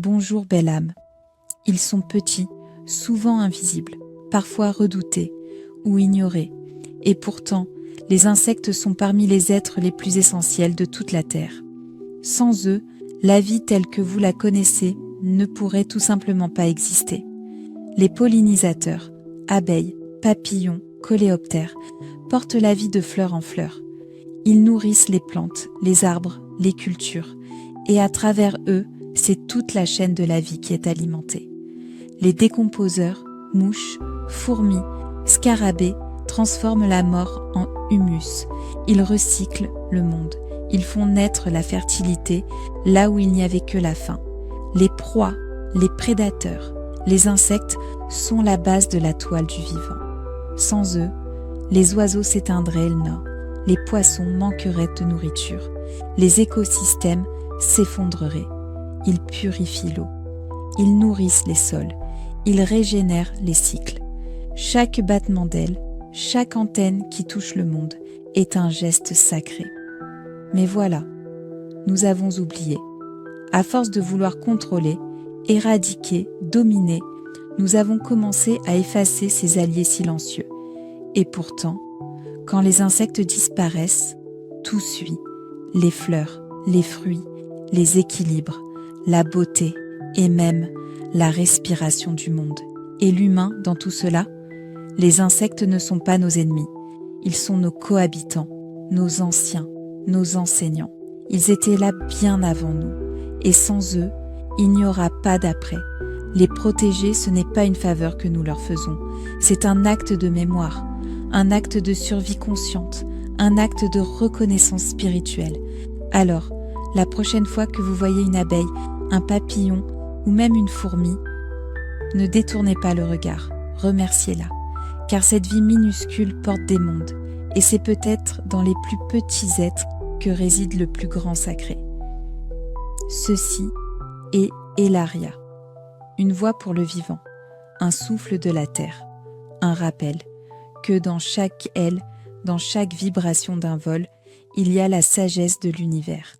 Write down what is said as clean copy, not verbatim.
Bonjour belle âme. Ils sont petits, souvent invisibles, parfois redoutés ou ignorés. Et pourtant, les insectes sont parmi les êtres les plus essentiels de toute la Terre. Sans eux, la vie telle que vous la connaissez ne pourrait tout simplement pas exister. Les pollinisateurs, abeilles, papillons, coléoptères, portent la vie de fleur en fleur. Ils nourrissent les plantes, les arbres, les cultures, et à travers eux, c'est toute la chaîne de la vie qui est alimentée. Les décomposeurs, mouches, fourmis, scarabées transforment la mort en humus. Ils recyclent le monde. Ils font naître la fertilité là où il n'y avait que la faim. Les proies, les prédateurs, les insectes sont la base de la toile du vivant. Sans eux, les oiseaux s'éteindraient le nord, les poissons manqueraient de nourriture, les écosystèmes s'effondreraient. Ils purifient l'eau, ils nourrissent les sols, ils régénèrent les cycles. Chaque battement d'aile, chaque antenne qui touche le monde est un geste sacré. Mais voilà, nous avons oublié. À force de vouloir contrôler, éradiquer, dominer, nous avons commencé à effacer ces alliés silencieux. Et pourtant, quand les insectes disparaissent, tout suit. Les fleurs, les fruits, les équilibres, la beauté et même la respiration du monde. Et l'humain dans tout cela? Les insectes ne sont pas nos ennemis. Ils sont nos cohabitants, nos anciens, nos enseignants. Ils étaient là bien avant nous. Et sans eux, il n'y aura pas d'après. Les protéger, ce n'est pas une faveur que nous leur faisons. C'est un acte de mémoire, un acte de survie consciente, un acte de reconnaissance spirituelle. Alors, la prochaine fois que vous voyez une abeille, un papillon ou même une fourmi, ne détournez pas le regard, remerciez-la, car cette vie minuscule porte des mondes, et c'est peut-être dans les plus petits êtres que réside le plus grand sacré. Ceci est Elaria, une voix pour le vivant, un souffle de la terre, un rappel que dans chaque aile, dans chaque vibration d'un vol, il y a la sagesse de l'univers.